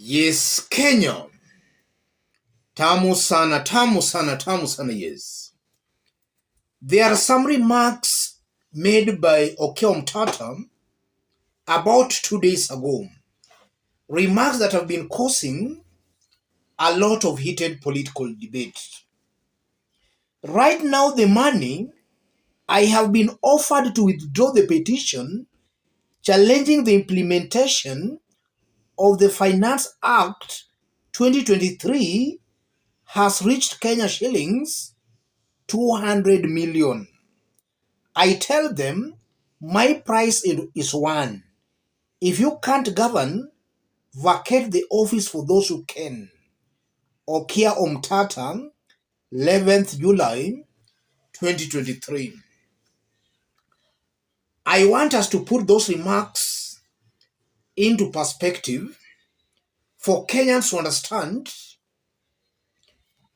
Yes, Kenya. Tamu sana, tamu sana, tamu sana, yes. There are some remarks made by Okiya Omtata about 2 days ago. Remarks that have been causing a lot of heated political debate. Right now, the money I have been offered to withdraw the petition challenging the implementation of the Finance Act 2023 has reached Kenya shillings 200 million. I tell them my price is one. If you can't govern, vacate the office for those who can. Okiya Omtata, 11th July 2023. I want us to put those remarks into perspective for Kenyans to understand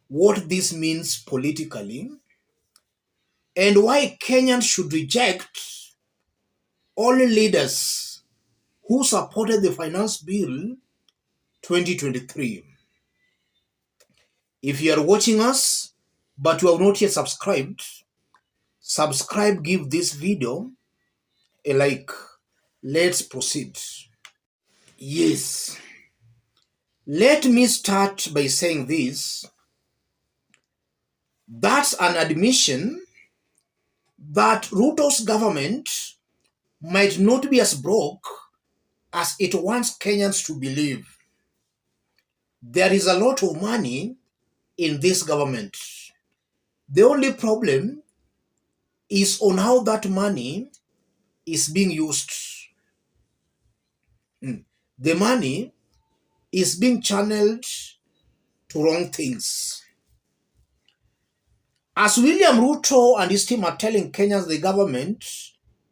what this means politically and why Kenyans should reject all leaders who supported the Finance Bill 2023. If you are watching us but you have not yet subscribed, subscribe, give this video a like. Let's proceed. Yes, let me start by saying this. That's an admission that Ruto's government might not be as broke as it wants Kenyans to believe. There is a lot of money in this government. The only problem is on how that money is being used. The money is being channeled to wrong things. As William Ruto and his team are telling Kenyans the government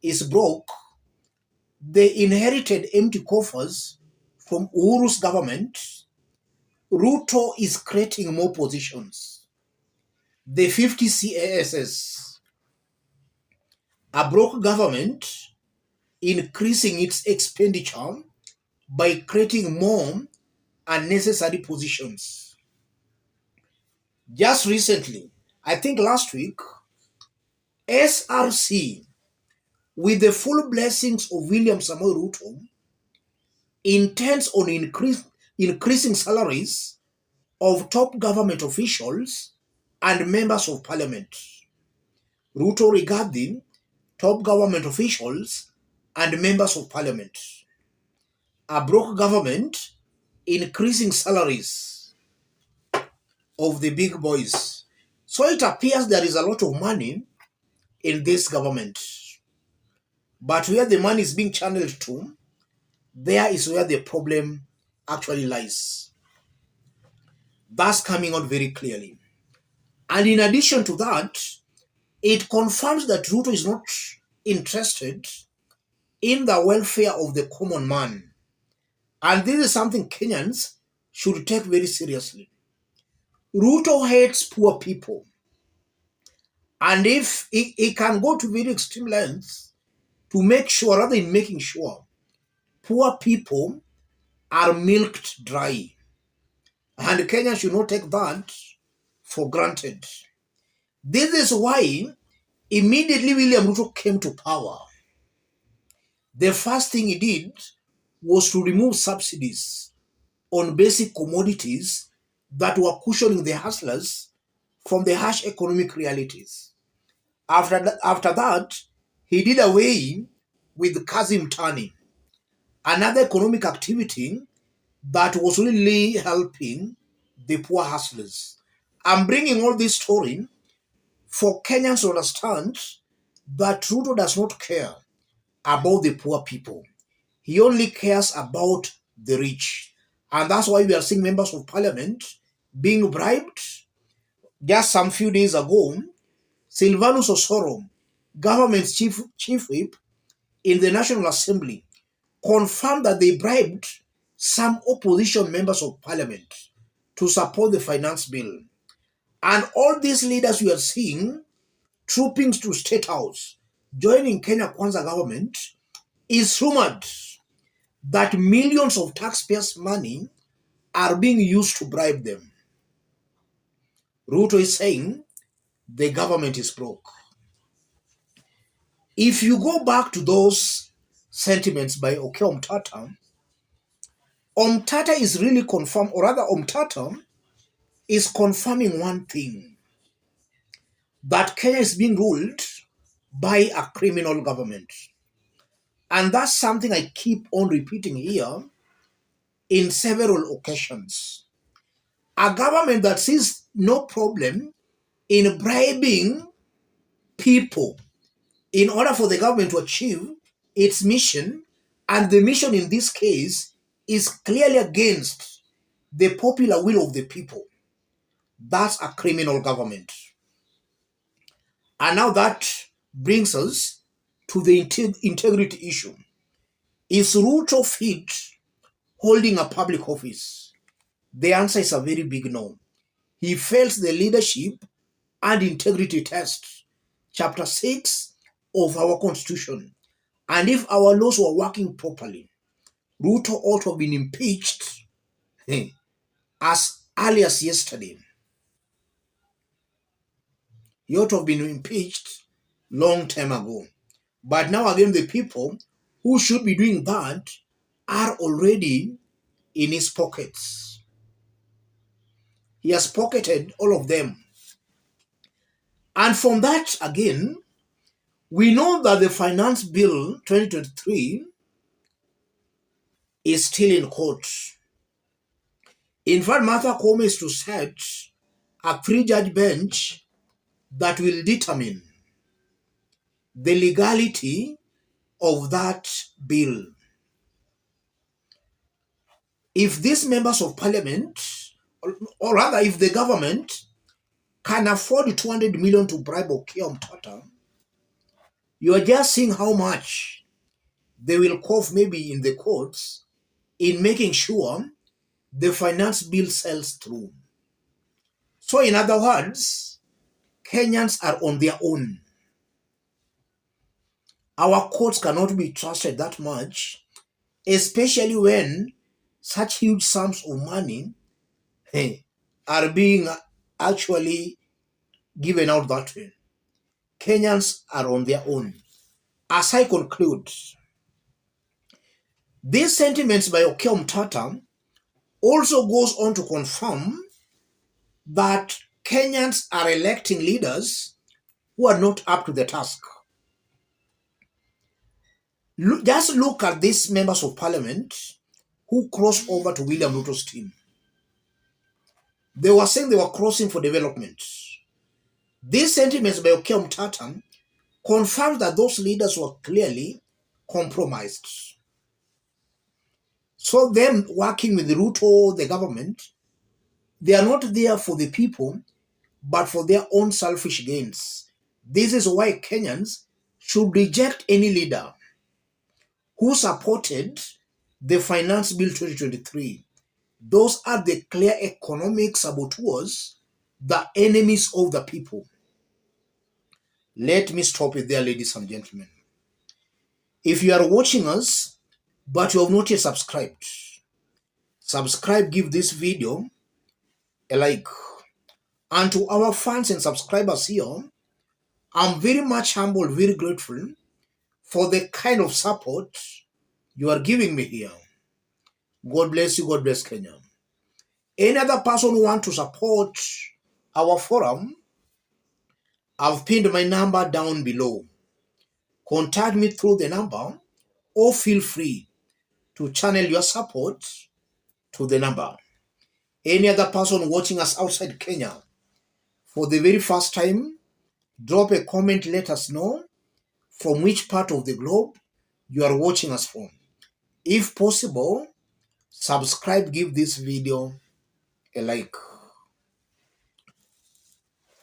is broke, they inherited empty coffers from Uhuru's government. Ruto is creating more positions. The 50 CASs, a broke government increasing its expenditure by creating more unnecessary positions. Just recently, I think last week, SRC, with the full blessings of William Samoei Ruto, intends on increasing salaries of top government officials and members of parliament. Ruto regarding top government officials and members of parliament. A broke government increasing salaries of the big boys. So it appears there is a lot of money in this government. But where the money is being channeled to, there is where the problem actually lies. That's coming out very clearly. And in addition to that, it confirms that Ruto is not interested in the welfare of the common man. And this is something Kenyans should take very seriously. Ruto hates poor people. And if he can go to very extreme lengths to make sure, rather than making sure, poor people are milked dry. And Kenya should not take that for granted. This is why immediately William Ruto came to power, the first thing he did was to remove subsidies on basic commodities that were cushioning the hustlers from the harsh economic realities. After that, he did away with Kazi Mtani, another economic activity that was really helping the poor hustlers. I'm bringing all this story for Kenyans to understand that Ruto does not care about the poor people. He only cares about the rich. And that's why we are seeing members of parliament being bribed. Just some few days ago, Silvanus Osoro, government's chief whip in the National Assembly, confirmed that they bribed some opposition members of parliament to support the finance bill. And all these leaders we are seeing trooping to State House, joining Kenya Kwanza government, is rumored that millions of taxpayers' money are being used to bribe them. Ruto is saying the government is broke. If you go back to those sentiments by Okiya Omtata, Omtata is really confirmed, or rather Omtata is confirming one thing, that Kenya is being ruled by a criminal government. And that's something I keep on repeating here in several occasions. A government that sees no problem in bribing people in order for the government to achieve its mission, and the mission in this case is clearly against the popular will of the people. That's a criminal government. And now that brings us to the integrity issue. Is Ruto fit holding a public office? The answer is a very big no. He fails the leadership and integrity test, chapter 6 of our constitution. And if our laws were working properly, Ruto ought to have been impeached as early as yesterday. He ought to have been impeached long time ago. But now again, the people who should be doing that are already in his pockets. He has pocketed all of them. And from that, again, we know that the Finance Bill 2023 is still in court. In fact, Martha Koome is to set a three-judge bench that will determine the legality of that bill. If these members of parliament, or rather if the government can afford 200 million to bribe Okiya Omtata, you are just seeing how much they will cough maybe in the courts in making sure the finance bill sells through. So in other words, Kenyans are on their own. Our courts cannot be trusted that much, especially when such huge sums of money are being actually given out that way. Kenyans are on their own. As I conclude, these sentiments by Okiya Omtata also goes on to confirm that Kenyans are electing leaders who are not up to the task. Just look at these members of parliament who crossed over to William Ruto's team. They were saying they were crossing for development. These sentiments by Okiya Omtata confirmed that those leaders were clearly compromised. So them working with Ruto, the government, they are not there for the people, but for their own selfish gains. This is why Kenyans should reject any leader who supported the Finance Bill 2023. Those are the clear economic saboteurs, the enemies of the people. Let me stop it there, ladies and gentlemen. If you are watching us, but you have not yet subscribed, subscribe, give this video a like. And to our fans and subscribers here, I'm very much humbled, very grateful for the kind of support you are giving me here. God bless you, God bless Kenya. Any other person who wants to support our forum, I've pinned my number down below. Contact me through the number or feel free to channel your support to the number. Any other person watching us outside Kenya for the very first time, drop a comment, let us know from which part of the globe you are watching us from. If possible, subscribe, give this video a like.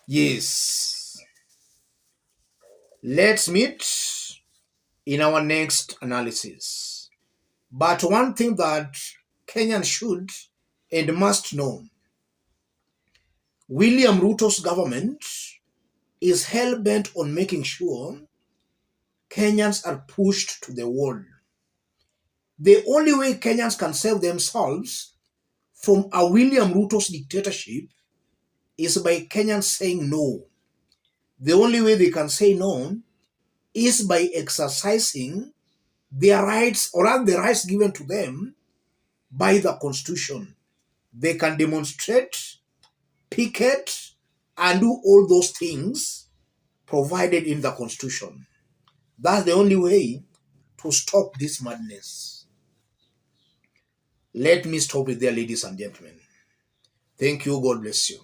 Yes. Let's meet in our next analysis. But one thing that Kenyans should and must know, William Ruto's government is hell-bent on making sure Kenyans are pushed to the wall. The only way Kenyans can save themselves from a William Ruto's dictatorship is by Kenyans saying no. The only way they can say no is by exercising their rights, or rather the rights given to them by the Constitution. They can demonstrate, picket, and do all those things provided in the Constitution. That's the only way to stop this madness. Let me stop it there, ladies and gentlemen. Thank you. God bless you.